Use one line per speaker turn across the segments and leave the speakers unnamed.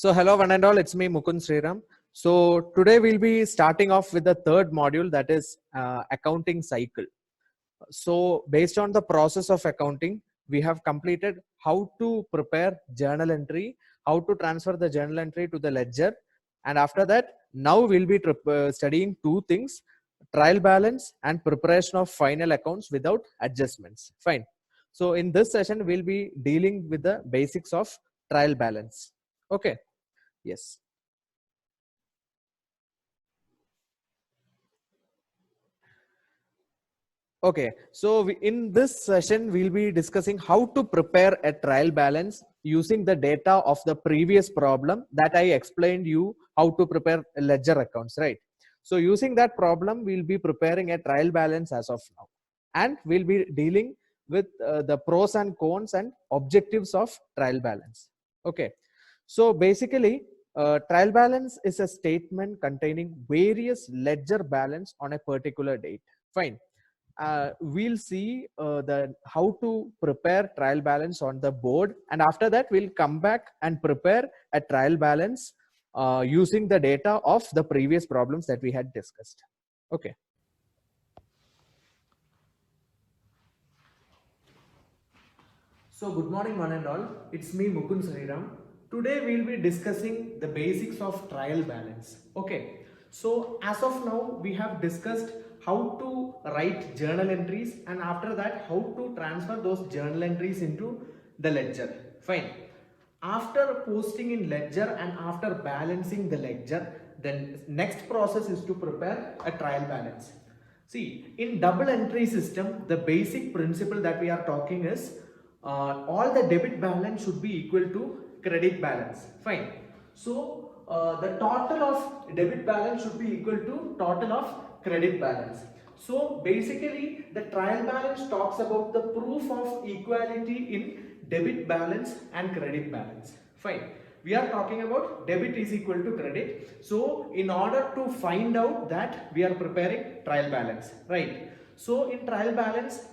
So hello one and all, it's me Mukund Sriram. So today we'll be starting off with the third module, that is accounting cycle. So based on the process of accounting, we have completed how to prepare journal entry, how to transfer the journal entry to the ledger, and after that now we'll be studying two things: trial balance and preparation of final accounts without adjustments. Fine. So in this session we'll be dealing with the basics of trial balance. Okay. Yes. Okay, so in this session, we'll be discussing how to prepare a trial balance using the data of the previous problem that I explained you how to prepare ledger accounts, right? So using that problem, we'll be preparing a trial balance as of now. And we'll be dealing with the pros and cons and objectives of trial balance. Okay, so basically, trial balance is a statement containing various ledger balance on a particular date. Fine. We'll see the how to prepare trial balance on the board, and after that we'll come back and prepare a trial balance using the data of the previous problems that we had discussed. Okay. So good morning one and all, it's me Mukund Sriram. Today we'll be discussing the basics of trial balance. Okay, so as of now we have discussed how to write journal entries, and after that how to transfer those journal entries into the ledger. Fine. After posting in ledger and after balancing the ledger, then next process is to prepare a trial balance. See, in double entry system, the basic principle that we are talking is all the debit balance should be equal to credit balance. Fine. So the total of debit balance should be equal to total of credit balance. So basically the trial balance talks about the proof of equality in debit balance and credit balance. Fine. We are talking about debit is equal to credit. So in order to find out that, we are preparing trial balance, right? So in trial balance,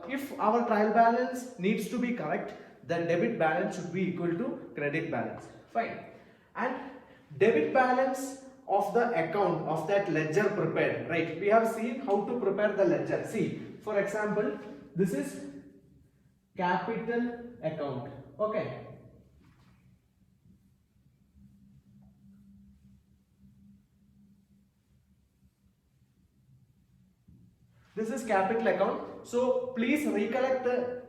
if our trial balance needs to be correct, then debit balance should be equal to credit balance. Fine. And debit balance of the account of that ledger prepared, right? We have seen how to prepare the ledger. See, for example, this is capital account. Okay. This is capital account. So please recollect the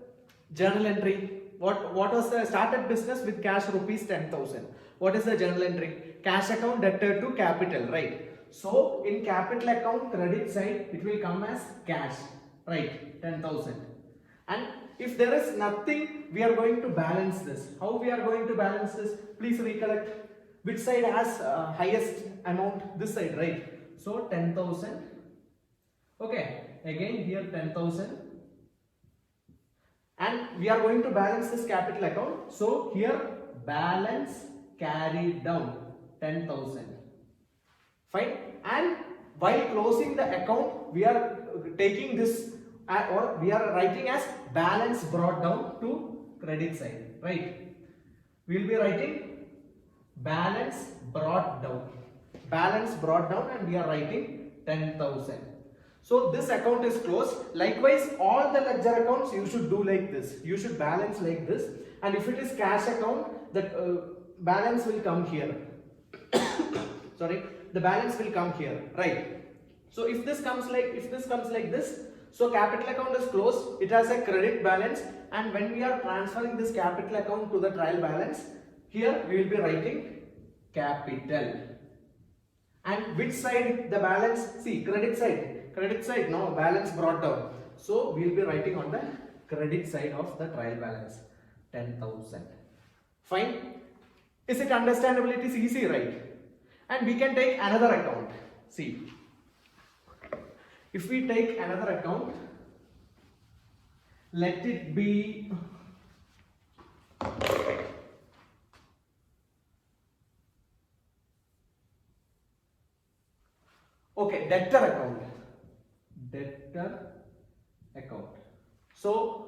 journal entry. What was the started business with cash rupees 10,000? What is the journal entry? Cash account debtor to capital, right? So in capital account credit side, it will come as cash, right? 10,000. And if there is nothing, we are going to balance this. How we are going to balance this? Please recollect which side has highest amount. This side, right? So 10,000. Okay. Again here 10,000, and we are going to balance this capital account. So here balance carried down 10,000. Fine. And while closing the account, we are taking this or we are writing as balance brought down to credit side, right? We will be writing balance brought down, and we are writing 10,000. So this account is closed. Likewise, all the ledger accounts you should do like this. You should balance like this. And if it is cash account, the balance will come here. Sorry, the balance will come here, right? So if this comes like this, so capital account is closed. It has a credit balance, and when we are transferring this capital account to the trial balance, here we will be writing capital. And which side the balance? See, credit side, no, balance brought down. So we will be writing on the credit side of the trial balance, 10,000. Fine. Is it understandable? It is easy, right? And we can take another account. See, if we take another account, let it be okay, debtor account. So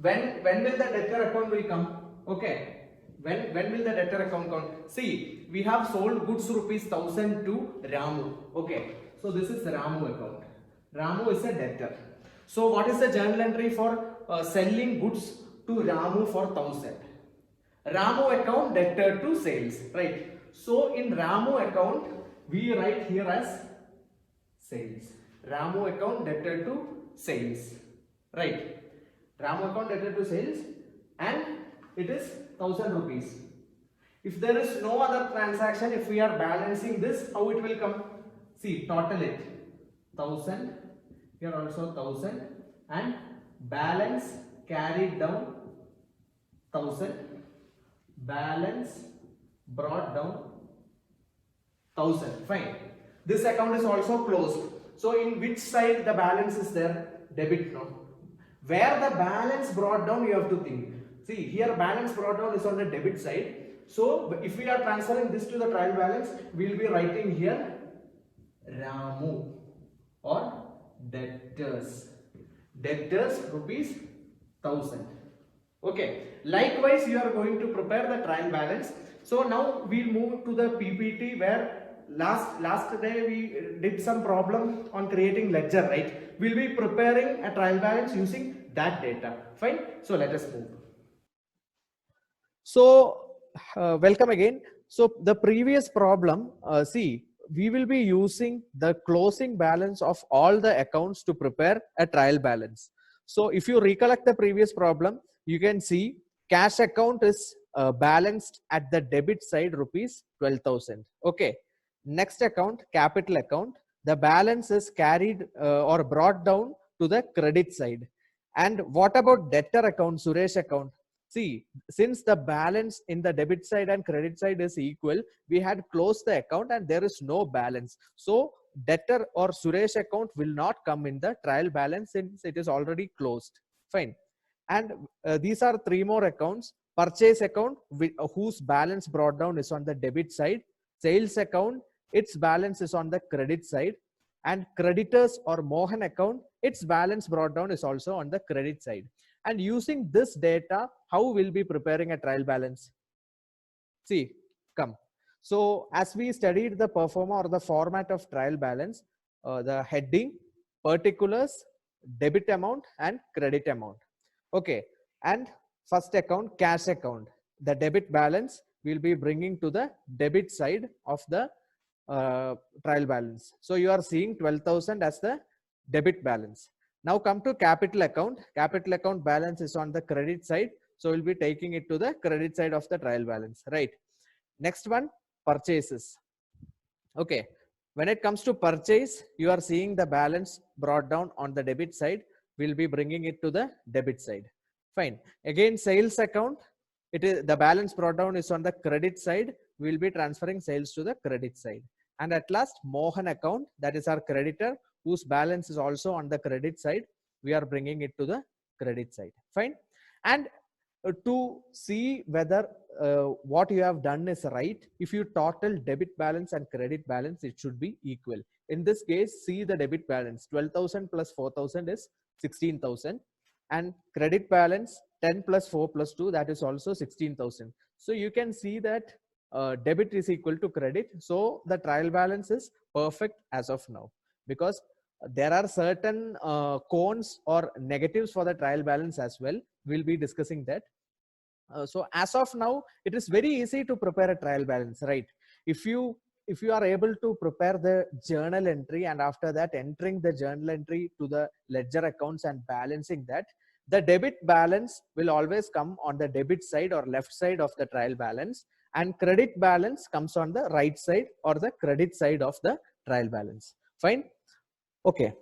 when will the debtor account will come? Okay, When will the debtor account count? See, we have sold goods rupees 1000 to Ramu. Okay, so this is the Ramu account. Ramu is a debtor. So what is the journal entry for selling goods to Ramu for 1000? Ramu account debtor to sales, right? So in Ramu account we write here as sales. Ramu account debtor to sales, right? Ramu account debtor to sales, and it is 1000 rupees. If there is no other transaction, if we are balancing this, how it will come? See, total it 1000, here also 1000, and balance carried down 1000, balance brought down 1000. Fine. This account is also closed. So in which side the balance is there? Debit, no? Where the balance brought down, you have to think. See, here balance brought down is on the debit side. So if we are transferring this to the trial balance, we will be writing here Ramu or debtors. Debtors rupees 1000. Okay. Likewise, you are going to prepare the trial balance. So now we'll move to the PPT, where last day we did some problem on creating ledger, right? We'll be preparing a trial balance using that data. Fine. So let us move. So welcome again. So the previous problem, see, we will be using the closing balance of all the accounts to prepare a trial balance. So if you recollect the previous problem, you can see cash account is balanced at the debit side rupees 12,000. Okay. Next account, capital account, the balance is carried or brought down to the credit side. And what about debtor account, Suresh account? See, since the balance in the debit side and credit side is equal, we had closed the account and there is no balance. So debtor or Suresh account will not come in the trial balance since it is already closed. Fine. And these are three more accounts. Purchase account, whose balance brought down is on the debit side. Sales account, its balance is on the credit side. And creditors or Mohan account, its balance brought down is also on the credit side. And using this data, how we'll be preparing a trial balance? See, come. So as we studied the performa or the format of trial balance, the heading, particulars, debit amount and credit amount. Okay. And first account, cash account, the debit balance will be bringing to the debit side of the trial balance. So you are seeing 12,000 as the debit balance. Now come to capital account. Capital account balance is on the credit side. So we'll be taking it to the credit side of the trial balance, right? Next one, purchases. Okay. When it comes to purchase, you are seeing the balance brought down on the debit side. We'll be bringing it to the debit side. Fine. Again, sales account, it is the balance brought down is on the credit side. We'll be transferring sales to the credit side. And at last, Mohan account, that is our creditor, whose balance is also on the credit side. We are bringing it to the credit side. Fine. And to see whether what you have done is right, if you total debit balance and credit balance, it should be equal. In this case, see the debit balance, 12,000 plus 4,000 is 16,000. And credit balance 10 plus 4 plus 2, that is also 16,000. So you can see that debit is equal to credit. So the trial balance is perfect as of now, because there are certain cons or negatives for the trial balance as well. We'll be discussing that. So as of now, it is very easy to prepare a trial balance, right? If you are able to prepare the journal entry and after that entering the journal entry to the ledger accounts and balancing that, the debit balance will always come on the debit side or left side of the trial balance, and credit balance comes on the right side or the credit side of the trial balance. Fine. Okay.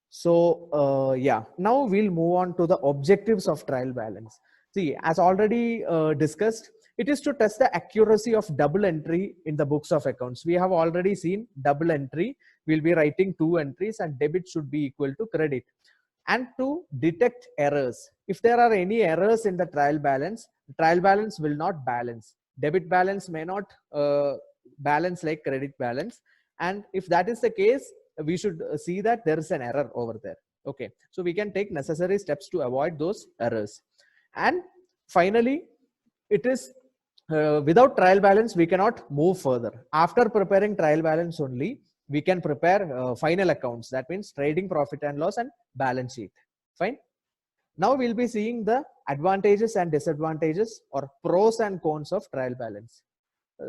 So yeah, now we'll move on to the objectives of trial balance. See, as already discussed, it is to test the accuracy of double entry in the books of accounts. We have already seen double entry. We'll be writing 2 entries and debit should be equal to credit. And to detect errors. If there are any errors in the trial balance will not balance. Debit balance may not balance like credit balance. And if that is the case, we should see that there is an error over there. Okay. So we can take necessary steps to avoid those errors. And finally, it is
without trial balance, we cannot move further. After preparing trial balance only, we can prepare final accounts. That means trading profit and loss and balance sheet. Fine. Now we'll be seeing the advantages and disadvantages or pros and cons of trial balance.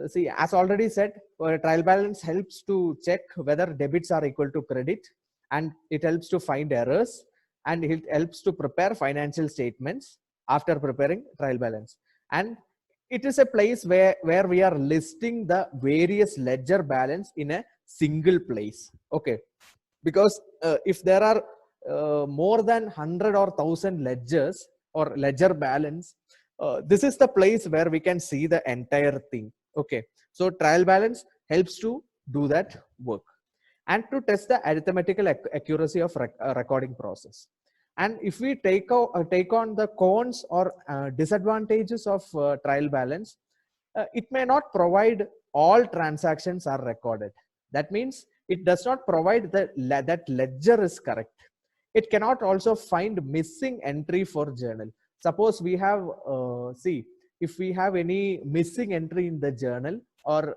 See, as already said, trial balance helps to check whether debits are equal to credit, and it helps to find errors, and it helps to prepare financial statements after preparing trial balance. And it is a place where we are listing the various ledger balance in a single place. Okay, because if there are more than 100 or 1000 ledgers or ledger balance, this is the place where we can see the entire thing. Okay, so trial balance helps to do that work and to test the arithmetical accuracy of recording process. And if we take on the cons or disadvantages of trial balance, it may not provide all transactions are recorded. That means it does not provide that ledger is correct. It cannot also find missing entry for journal. Suppose we have, see, if we have any missing entry in the journal, or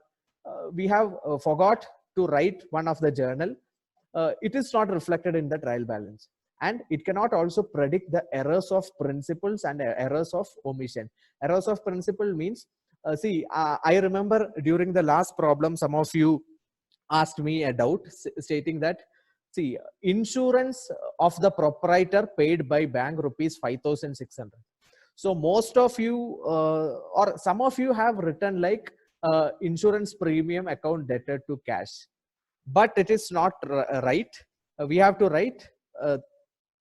we have forgot to write one of the journal, it is not reflected in the trial balance. And it cannot also predict the errors of principles and errors of omission. Errors of principle means, see, I remember during the last problem, some of you asked me a doubt stating that, see, insurance of the proprietor paid by bank rupees 5,600. So most of you or some of you have written like insurance premium account debtor to cash, but it is not right. We have to write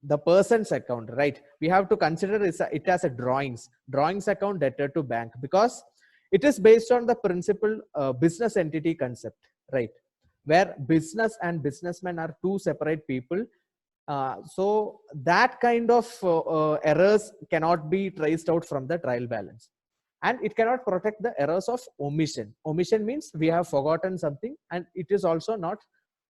the person's account, right? We have to consider it as a drawings account debtor to bank, because it is based on the principle business entity concept, right? Where business and businessmen are two separate people. So that kind of errors cannot be traced out from the trial balance. And it cannot protect the errors of omission. Omission means we have forgotten something, and it is also not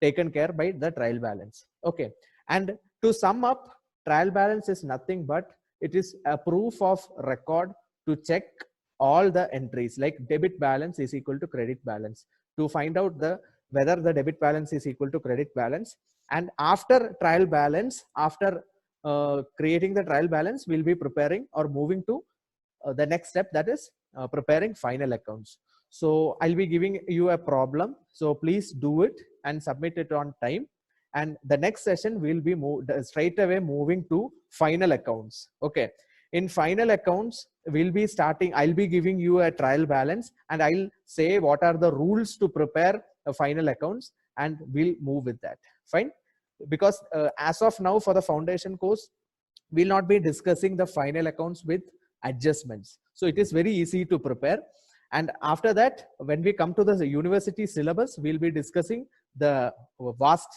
taken care by the trial balance. Okay. And to sum up, trial balance is nothing but it is a proof of record to check all the entries, like debit balance is equal to credit balance, to find out whether the debit balance is equal to credit balance. And after trial balance, after creating the trial balance, we'll be preparing or moving to the next step, that is preparing final accounts. So I'll be giving you a problem, so please do it and submit it on time. And the next session will be straight away moving to final accounts. Okay, in final accounts we'll be starting, I'll be giving you a trial balance, and I'll say what are the rules to prepare final accounts, and we'll move with that. Fine, because as of now, for the foundation course, we'll not be discussing the final accounts with adjustments, so it is very easy to prepare. And after that, when we come to the university syllabus, we'll be discussing the vast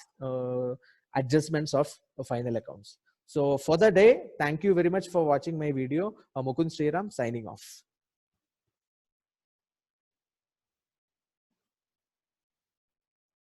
adjustments of final accounts. So for the day, thank you very much for watching my video. Mukund Sriram signing off.